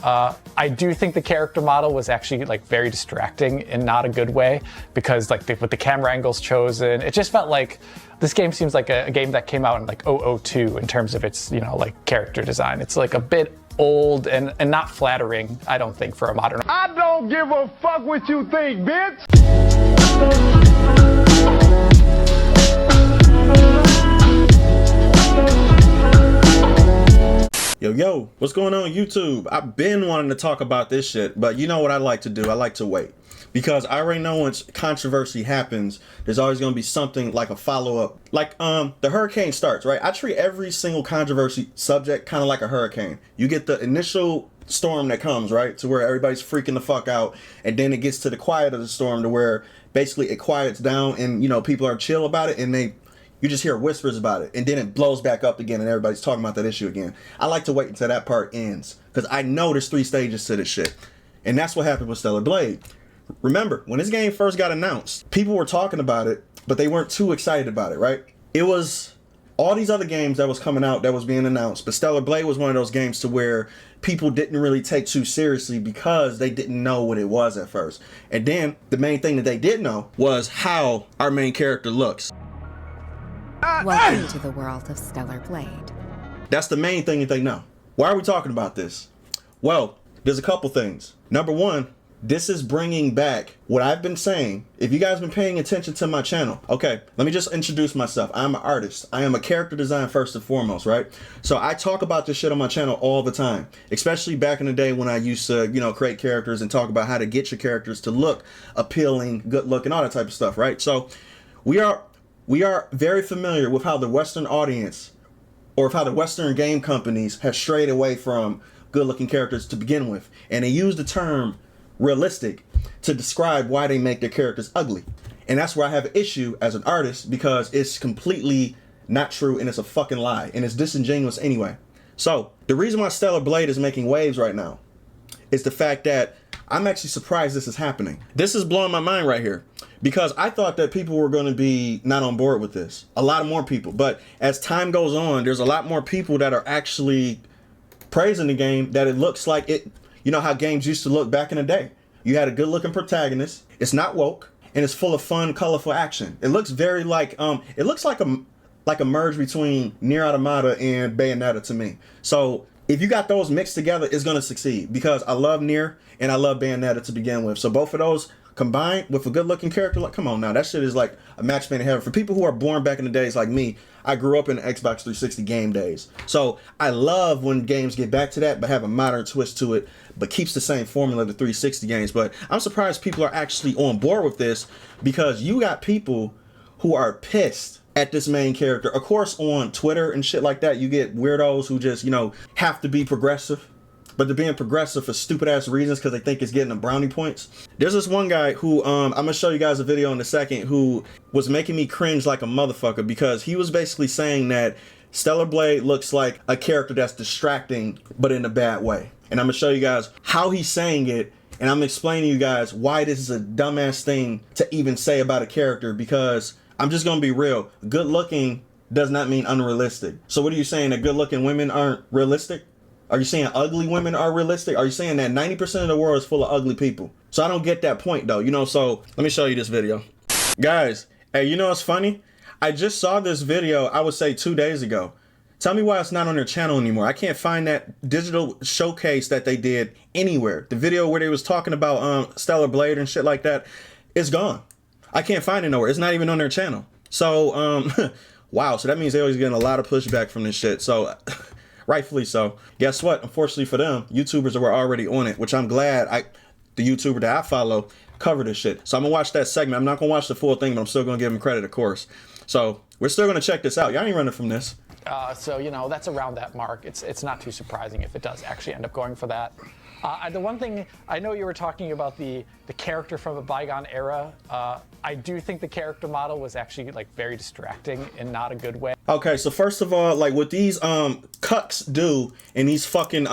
I do think the character model was actually like very distracting in not a good way, because like with the camera angles chosen, it just felt like this game seems like a game that came out in like 002 in terms of its, you know, like character design. It's like a bit old and not flattering, I don't think, for a modern. I don't give a fuck what you think, bitch. Yo, what's going on YouTube? I've been wanting to talk about this shit, but you know what I like to do? I like to wait. Because I already know once controversy happens, there's always going to be something like a follow-up. Like, the hurricane starts, right? I treat every single controversy subject kind of like a hurricane. You get the initial storm that comes, right? To where everybody's freaking the fuck out. And then it gets to the quiet of the storm to where basically it quiets down and, you know, people are chill about it and you just hear whispers about it, and then it blows back up again and everybody's talking about that issue again. I like to wait until that part ends because I know there's 3 stages to this shit. And that's what happened with Stellar Blade. Remember, when this game first got announced, people were talking about it, but they weren't too excited about it, right? It was all these other games that was coming out that was being announced, but Stellar Blade was one of those games to where people didn't really take too seriously because they didn't know what it was at first. And then the main thing that they did know was how our main character looks. Welcome to the world of Stellar Blade. That's the main thing that they know. Why are we talking about this? Well, there's a couple things. Number one, this is bringing back what I've been saying. If you guys been paying attention to my channel, okay, let me just introduce myself. I'm an artist. I am a character design first and foremost, right? So I talk about this shit on my channel all the time, especially back in the day when I used to, you know, create characters and talk about how to get your characters to look appealing, good looking, all that type of stuff, right? So we are very familiar with how the Western audience, or how the Western game companies have strayed away from good-looking characters to begin with. And they use the term realistic to describe why they make their characters ugly. And that's where I have an issue as an artist, because it's completely not true and it's a fucking lie. And it's disingenuous anyway. So, the reason why Stellar Blade is making waves right now is the fact that I'm actually surprised this is happening. This is blowing my mind right here. Because I thought that people were going to be not on board with this. A lot more people. But as time goes on, there's a lot more people that are actually praising the game, that it looks like it, you know how games used to look back in the day. You had a good looking protagonist. It's not woke. And it's full of fun, colorful action. It looks very like, it looks like a merge between Nier Automata and Bayonetta to me. So if you got those mixed together, it's going to succeed. Because I love Nier and I love Bayonetta to begin with. So both of those combined with a good looking character, like, come on now, that shit is like a match made in heaven. For people who are born back in the days like me, I grew up in the Xbox 360 game days. So I love when games get back to that, but have a modern twist to it, but keeps the same formula of the 360 games. But I'm surprised people are actually on board with this, because you got people who are pissed at this main character. Of course, on Twitter and shit like that, you get weirdos who just, you know, have to be progressive. But they're being progressive for stupid ass reasons because they think it's getting them brownie points. There's this one guy who, I'm gonna show you guys a video in a second, who was making me cringe like a motherfucker, because he was basically saying that Stellar Blade looks like a character that's distracting, but in a bad way. And I'm gonna show you guys how he's saying it, and I'm explaining to you guys why this is a dumbass thing to even say about a character, because I'm just gonna be real. Good looking does not mean unrealistic. So what are you saying, that good looking women aren't realistic? Are you saying ugly women are realistic? Are you saying that 90% of the world is full of ugly people? So I don't get that point though, you know, so let me show you this video. Guys, hey, you know what's funny? I just saw this video, I would say 2 days ago. Tell me why it's not on their channel anymore. I can't find that digital showcase that they did anywhere. The video where they was talking about Stellar Blade and shit like that, it's gone. I can't find it nowhere. It's not even on their channel. So, wow, so that means they always getting a lot of pushback from this shit. So, rightfully so. Guess what? Unfortunately for them, YouTubers were already on it, which I'm glad the YouTuber that I follow covered this shit. So I'm gonna watch that segment. I'm not gonna watch the full thing, but I'm still gonna give him credit, of course. So we're still gonna check this out. Y'all ain't running from this. So, you know, that's around that mark. It's not too surprising if it does actually end up going for that. The one thing, I know you were talking about the character from a bygone era. I do think the character model was actually like very distracting in not a good way. Okay, so first of all, like what these cucks do, and these fucking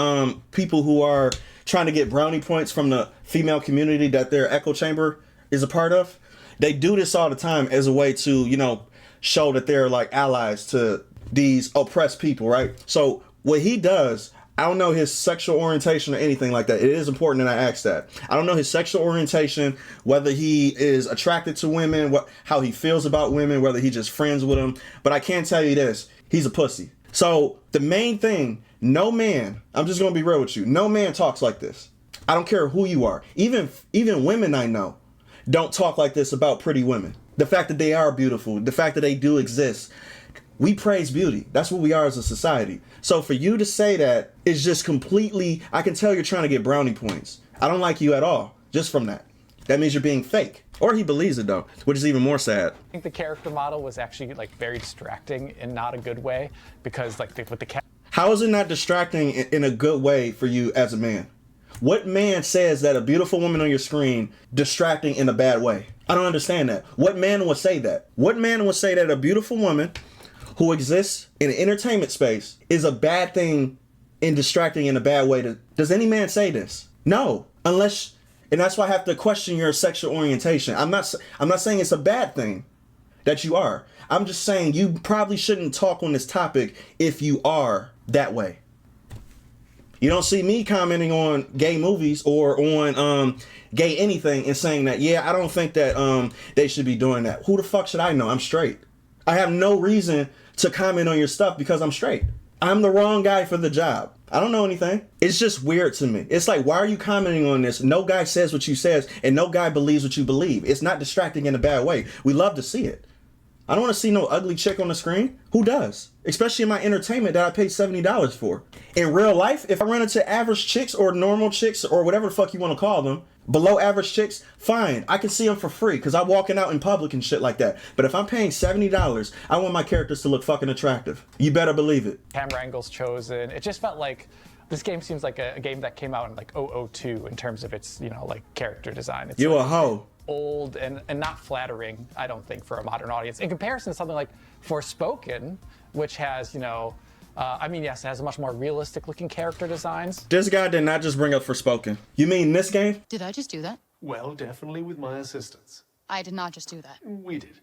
people who are trying to get brownie points from the female community that their echo chamber is a part of, they do this all the time as a way to, you know, show that they're like allies to these oppressed people, right? So what he does, I don't know his sexual orientation or anything like that. It is important that I ask that. I don't know his sexual orientation, whether he is attracted to women, how he feels about women, whether he just friends with them. But I can tell you this, he's a pussy. So the main thing, no man, I'm just going to be real with you, no man talks like this. I don't care who you are. Even women I know don't talk like this about pretty women. The fact that they are beautiful, the fact that they do exist. We praise beauty. That's what we are as a society. So for you to say that is just completely, I can tell you're trying to get brownie points. I don't like you at all, just from that. That means you're being fake. Or he believes it though, which is even more sad. I think the character model was actually like very distracting in not a good way, because like with the How is it not distracting in a good way for you as a man? What man says that a beautiful woman on your screen distracting in a bad way? I don't understand that. What man would say that? What man would say that a beautiful woman who exists in an entertainment space is a bad thing and distracting in a bad way? Does any man say this? No, unless, and that's why I have to question your sexual orientation. I'm not saying it's a bad thing that you are. I'm just saying you probably shouldn't talk on this topic if you are that way. You don't see me commenting on gay movies or on gay anything and saying that, yeah, I don't think that they should be doing that. Who the fuck should I know? I'm straight. I have no reason to comment on your stuff because I'm straight. I'm the wrong guy for the job. I don't know anything. It's just weird to me. It's like, why are you commenting on this? No guy says what you says and no guy believes what you believe. It's not distracting in a bad way. We love to see it. I don't want to see no ugly chick on the screen. Who does? Especially in my entertainment that I paid $70 for. In real life, if I run into average chicks or normal chicks or whatever the fuck you want to call them, below average chicks, fine. I can see them for free because I'm walking out in public and shit like that. But if I'm paying $70, I want my characters to look fucking attractive. You better believe it. camera angles chosen, it just felt like this game seems like a game that came out in like 002 in terms of its, like character design. It's You like a hoe. old and not flattering, I don't think, for a modern audience. In comparison to something like Forspoken, which has, yes, it has a much more realistic looking character designs. This guy did not just bring up Forspoken. You mean this game? Did I just do that? Well, definitely with my assistance. I did not just do that. We did.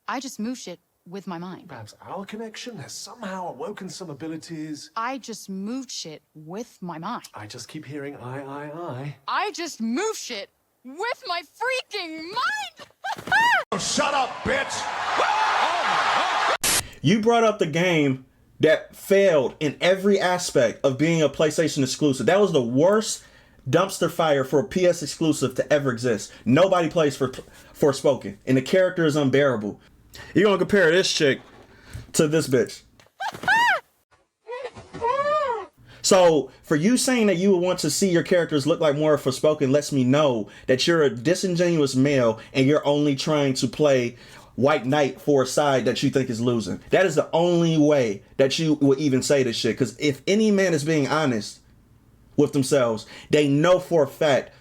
I just moved shit with my mind. Perhaps our connection has somehow awoken some abilities. I just moved shit with my mind. I just keep hearing I. I just moved shit with my freaking mind! Shut up, bitch! You brought up the game that failed in every aspect of being a PlayStation exclusive. That was the worst dumpster fire for a PS exclusive to ever exist. Nobody plays for Forspoken, and the character is unbearable. You're gonna compare this chick to this bitch. So for you saying that you would want to see your characters look like more Forspoken lets me know that you're a disingenuous male and you're only trying to play white knight for a side that you think is losing. That is the only way that you would even say this shit. Because if any man is being honest with themselves, they know for a fact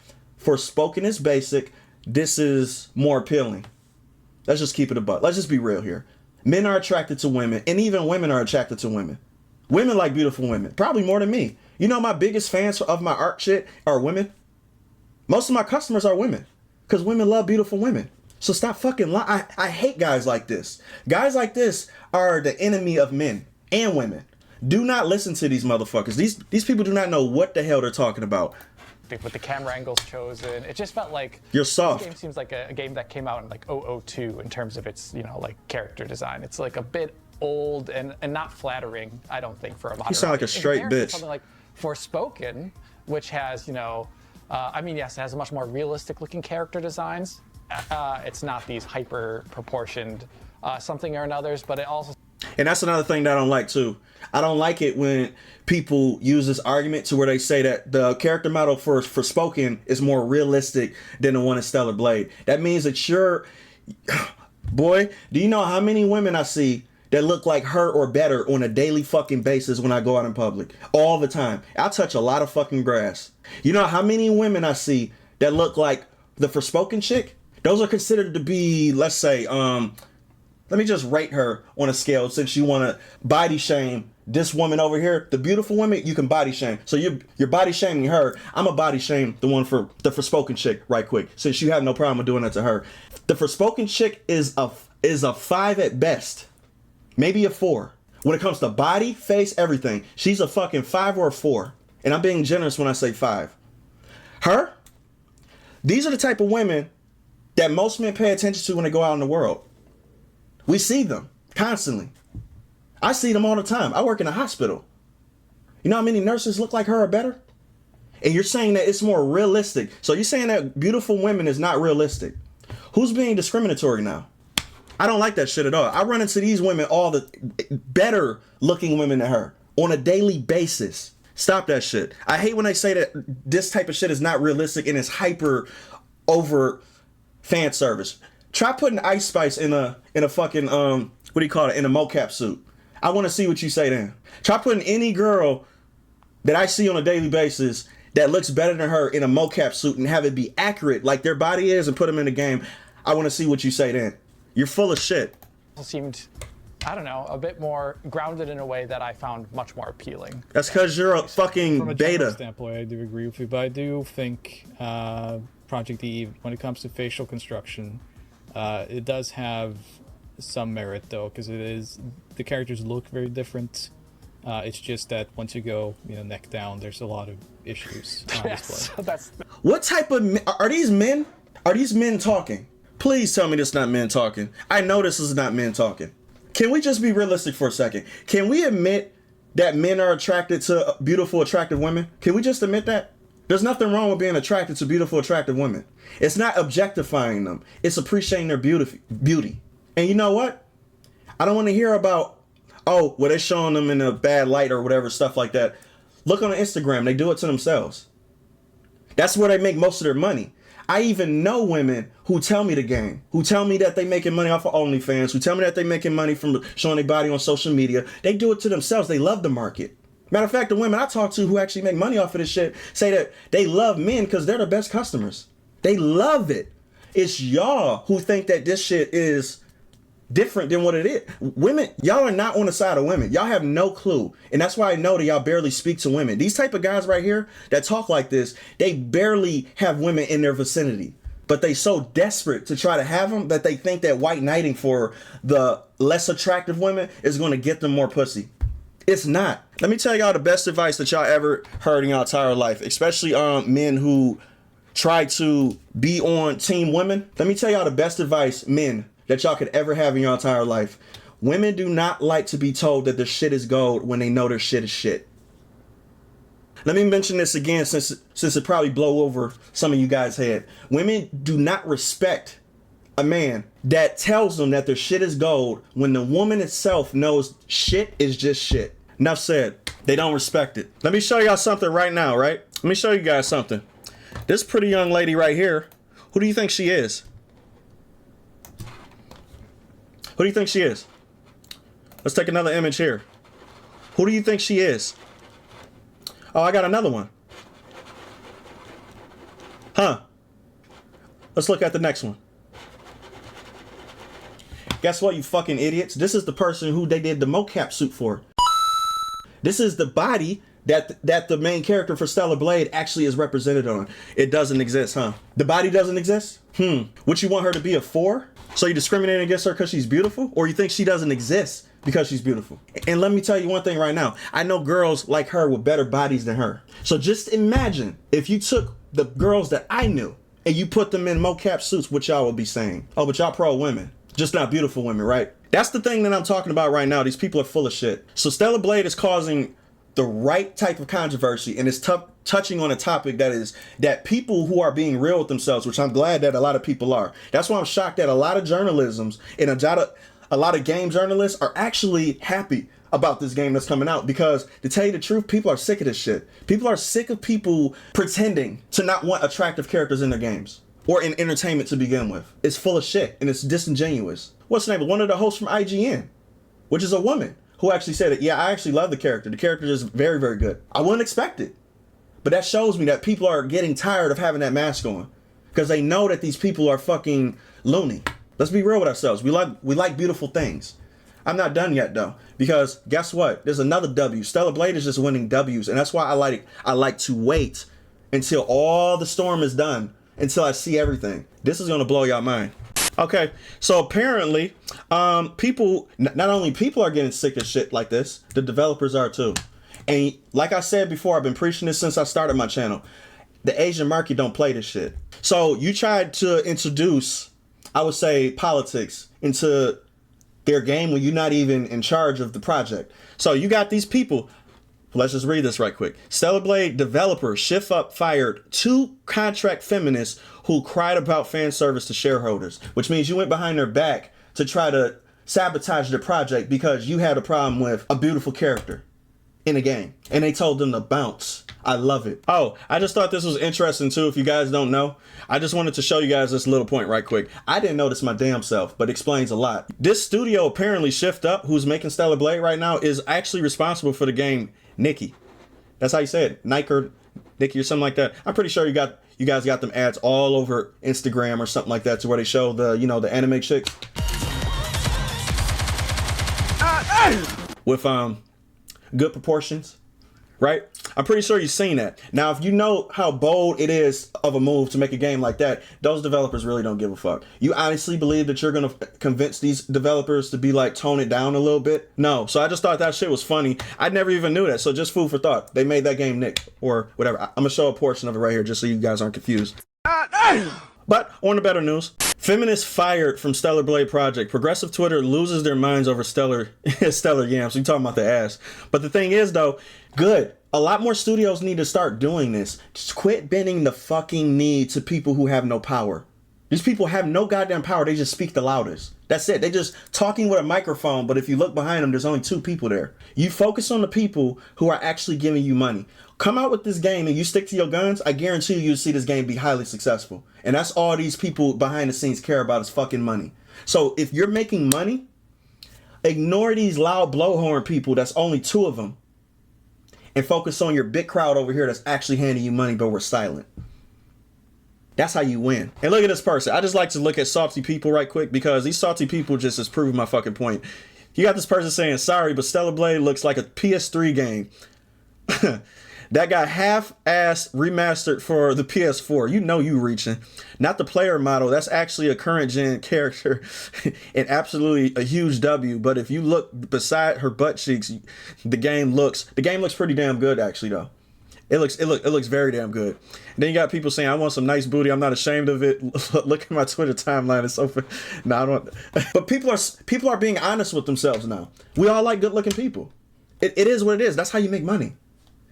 Forspoken is basic. This is more appealing. Let's just keep it a buck. Let's just be real here. Men are attracted to women, and even women are attracted to women. Women like beautiful women, probably more than me. You know, my biggest fans of my art shit are women. Most of my customers are women because women love beautiful women. So stop fucking lying. I hate guys like this. Guys like this are the enemy of men and women. Do not listen to these motherfuckers. These people do not know what the hell they're talking about. With the camera angles chosen, it just felt like You're soft. This game seems like a game that came out in like 002 in terms of its, like character design. It's like a bit old and not flattering, I don't think, for a modern. You sound like a straight bitch. Something like Forspoken, which has, yes, it has a much more realistic looking character designs. It's not these hyper proportioned something or another's, but it also. And that's another thing that I don't like too. I don't like it when people use this argument to where they say that the character model for Forspoken is more realistic than the one in Stellar Blade. That means that boy, do you know how many women I see that look like her or better on a daily fucking basis when I go out in public? All the time. I touch a lot of fucking grass. You know how many women I see that look like the Forspoken chick? Those are considered to be, let's say, let me just rate her on a scale since you want to body shame this woman over here. The beautiful woman, you can body shame. So you're body shaming her. I'm a body shame the one for the Forspoken chick right quick, since you have no problem with doing that to her. The Forspoken chick is a 5 at best, maybe a 4. When it comes to body, face, everything, she's a fucking 5 or a 4. And I'm being generous when I say 5. Her, these are the type of women that most men pay attention to when they go out in the world. We see them constantly. I see them all the time. I work in a hospital. You know how many nurses look like her or better? And you're saying that it's more realistic. So you're saying that beautiful women is not realistic. Who's being discriminatory now? I don't like that shit at all. I run into these women, all the better looking women than her on a daily basis. Stop that shit. I hate when they say that this type of shit is not realistic and it's hyper over fan service. Try putting Ice Spice in a fucking what do you call it, in a mocap suit. I want to see what you say then. Try putting any girl that I see on a daily basis that looks better than her in a mocap suit and have it be accurate like their body is and put them in the game. I want to see what you say then. You're full of shit. Seemed, I don't know, a bit more grounded in a way that I found much more appealing. That's because you're a fucking From a beta. general standpoint, I do agree with you, but I do think Project Eve, when it comes to facial construction, it does have some merit though, because the characters look very different. It's just that once you go, neck down, there's a lot of issues on display. That's What type of are these men? Are these men talking? Please tell me this is not men talking. I know this is not men talking. Can we just be realistic for a second? Can we admit that men are attracted to beautiful, attractive women? Can we just admit that? There's nothing wrong with being attracted to beautiful, attractive women. It's not objectifying them. It's appreciating their beauty. And you know what? I don't want to hear about, oh, well, they're showing them in a bad light or whatever, stuff like that. Look on Instagram. They do it to themselves. That's where they make most of their money. I even know women who tell me the game, who tell me that they making money off of OnlyFans, who tell me that they making money from showing their body on social media. They do it to themselves. They love the market. Matter of fact, the women I talk to who actually make money off of this shit say that they love men because they're the best customers. They love it. It's y'all who think that this shit is different than what it is. Women, y'all are not on the side of women. Y'all have no clue. And that's why I know that y'all barely speak to women. These type of guys right here that talk like this, they barely have women in their vicinity. But they so desperate to try to have them that they think that white knighting for the less attractive women is going to get them more pussy. It's not. Let me tell y'all the best advice that y'all ever heard in your entire life, especially men who try to be on team women. Let me tell y'all the best advice, men, that y'all could ever have in your entire life. Women do not like to be told that their shit is gold when they know their shit is shit. Let me mention this again since it probably blow over some of you guys' head. Women do not respect a man that tells them that their shit is gold when the woman itself knows shit is just shit. Enough said. They don't respect it. Let me show y'all something right now, right? Let me show you guys something. This pretty young lady right here, who do you think she is? Who do you think she is? Let's take another image here. Who do you think she is? Oh, I got another one. Huh. Let's look at the next one. Guess what, you fucking idiots? This is the person who they did the mocap suit for. This is the body that the main character for Stellar Blade actually is represented on. It doesn't exist, huh? The body doesn't exist? Would you want her to be a 4? So you discriminating against her because she's beautiful? Or you think she doesn't exist because she's beautiful? And let me tell you one thing right now. I know girls like her with better bodies than her. So just imagine if you took the girls that I knew and you put them in mocap suits, what y'all would be saying. Oh, but y'all pro women. Just not beautiful women, right? That's the thing that I'm talking about right now. These people are full of shit. So Stellar Blade is causing the right type of controversy, and it's touching on a topic that people who are being real with themselves, which I'm glad that a lot of people are. That's why I'm shocked that a lot of journalisms and a lot of game journalists are actually happy about this game that's coming out, because to tell you the truth, people are sick of this shit. People are sick of people pretending to not want attractive characters in their games or in entertainment to begin with. It's full of shit and it's disingenuous. What's the name? One of the hosts from IGN, which is a woman, who actually said it. Yeah, I actually love the character. The character is very, very good. I wouldn't expect it. But that shows me that people are getting tired of having that mask on because they know that these people are fucking loony. Let's be real with ourselves. We like beautiful things. I'm not done yet though, because guess what? There's another W. Stellar Blade is just winning W's, and that's why I like to wait until all the storm is done, until I see everything. This is gonna blow y'all mind. Okay, so apparently, people, not only people are getting sick of shit like this, the developers are too. And like I said before, I've been preaching this since I started my channel. The Asian market don't play this shit. So you tried to introduce, I would say, politics into their game when you're not even in charge of the project. So you got these people. Let's just read this right quick. Stellar Blade developer Shift Up fired 2 contract feminists who cried about fan service to shareholders, which means you went behind their back to try to sabotage their project because you had a problem with a beautiful character in a game. And they told them to bounce. I love it. Oh, I just thought this was interesting too. If you guys don't know, I just wanted to show you guys this little point right quick. I didn't notice my damn self, but it explains a lot. This studio, apparently Shift Up, who's making Stellar Blade right now, is actually responsible for the game Nikki. That's how you say it. Nike or Nikki or something like that. I'm pretty sure you guys got them ads all over Instagram or something like that, to where they show the, you know, the anime chicks with good proportions, right? I'm pretty sure you've seen that. Now, if you know how bold it is of a move to make a game like that, those developers really don't give a fuck. You honestly believe that you're gonna convince these developers to be like, tone it down a little bit? No. So I just thought that shit was funny. I never even knew that. So just food for thought. They made that game Nick or whatever. I'm gonna show a portion of it right here just so you guys aren't confused. But on the better news, feminists fired from Stellar Blade project. Progressive Twitter loses their minds over Stellar Yams. We talking about the ass. But the thing is though, good. A lot more studios need to start doing this. Just quit bending the fucking knee to people who have no power. These people have no goddamn power. They just speak the loudest. That's it. They just talking with a microphone, but if you look behind them, there's only 2 people there. You focus on the people who are actually giving you money. Come out with this game and you stick to your guns, I guarantee you'll see this game be highly successful. And that's all these people behind the scenes care about is fucking money. So if you're making money, ignore these loud blowhorn people. That's only 2 of them. And focus on your big crowd over here that's actually handing you money, but we're silent. That's how you win. And look at this person. I just like to look at salty people right quick because these salty people just is proving my fucking point. You got this person saying, sorry, but Stellar Blade looks like a PS3 game. That got half-ass remastered for the PS4. You know you reaching. Not the player model. That's actually a current gen character and absolutely a huge W. But if you look beside her butt cheeks, the game looks pretty damn good actually though. It looks very damn good. And then you got people saying, I want some nice booty. I'm not ashamed of it. Look at my Twitter timeline. It's so no, I don't. But people are being honest with themselves now. We all like good looking people. It is what it is. That's how you make money.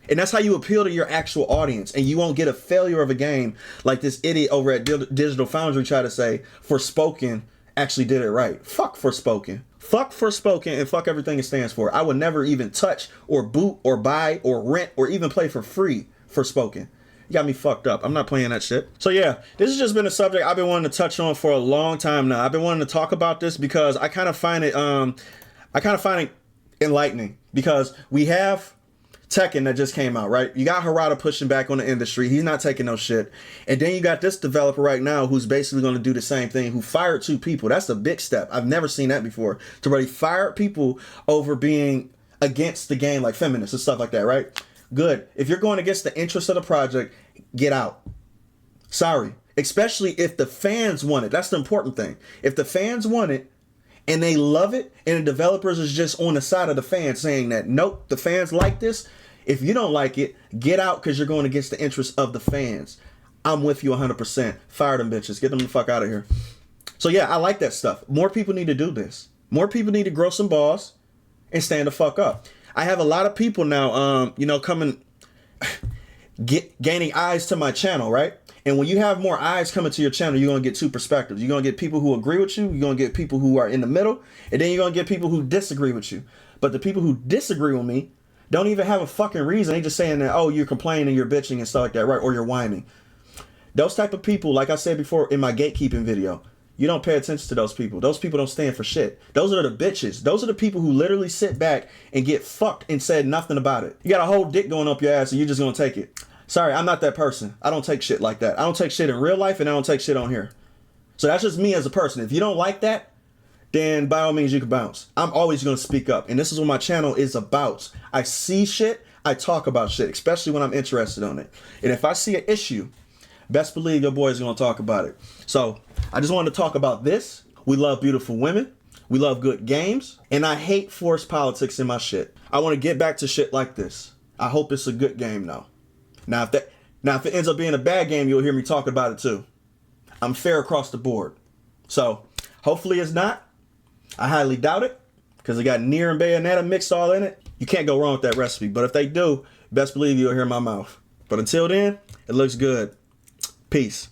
And that's how you appeal to your actual audience. And you won't get a failure of a game like this idiot over at Digital Foundry tried to say, Forspoken actually did it right. Fuck Forspoken. Fuck Forspoken and fuck everything it stands for. I would never even touch or boot or buy or rent or even play for free Forspoken. You got me fucked up. I'm not playing that shit. So yeah, this has just been a subject I've been wanting to touch on for a long time now. I've been wanting to talk about this because I kind of find it enlightening because we have Tekken that just came out, right? You got Harada pushing back on the industry. He's not taking no shit. And then you got this developer right now who's basically going to do the same thing, who fired 2 people. That's a big step. I've never seen that before. To really fire people over being against the game, like feminists and stuff like that, right? Good. If you're going against the interest of the project, get out. Sorry. Especially if the fans want it. That's the important thing. If the fans want it, and they love it, and the developers is just on the side of the fans saying that, nope, the fans like this. If you don't like it, get out because you're going against the interests of the fans. I'm with you 100%. Fire them bitches. Get them the fuck out of here. So yeah, I like that stuff. More people need to do this. More people need to grow some balls and stand the fuck up. I have a lot of people now, coming, gaining eyes to my channel, right? And when you have more eyes coming to your channel, you're going to get 2 perspectives. You're going to get people who agree with you. You're going to get people who are in the middle. And then you're going to get people who disagree with you. But the people who disagree with me don't even have a fucking reason. They just saying that, oh, you're complaining, you're bitching and stuff like that, right? Or you're whining. Those type of people, like I said before in my gatekeeping video, you don't pay attention to those people. Those people don't stand for shit. Those are the bitches. Those are the people who literally sit back and get fucked and said nothing about it. You got a whole dick going up your ass and you're just going to take it. Sorry, I'm not that person. I don't take shit like that. I don't take shit in real life and I don't take shit on here. So that's just me as a person. If you don't like that, then by all means you can bounce. I'm always going to speak up. And this is what my channel is about. I see shit, I talk about shit, especially when I'm interested on it. And if I see an issue, best believe your boy is going to talk about it. So I just wanted to talk about this. We love beautiful women. We love good games. And I hate forced politics in my shit. I want to get back to shit like this. I hope it's a good game though. Now if it ends up being a bad game, you'll hear me talk about it too. I'm fair across the board. So hopefully it's not. I highly doubt it because it got Nier and Bayonetta mixed all in it. You can't go wrong with that recipe. But if they do, best believe you'll hear my mouth. But until then, it looks good. Peace.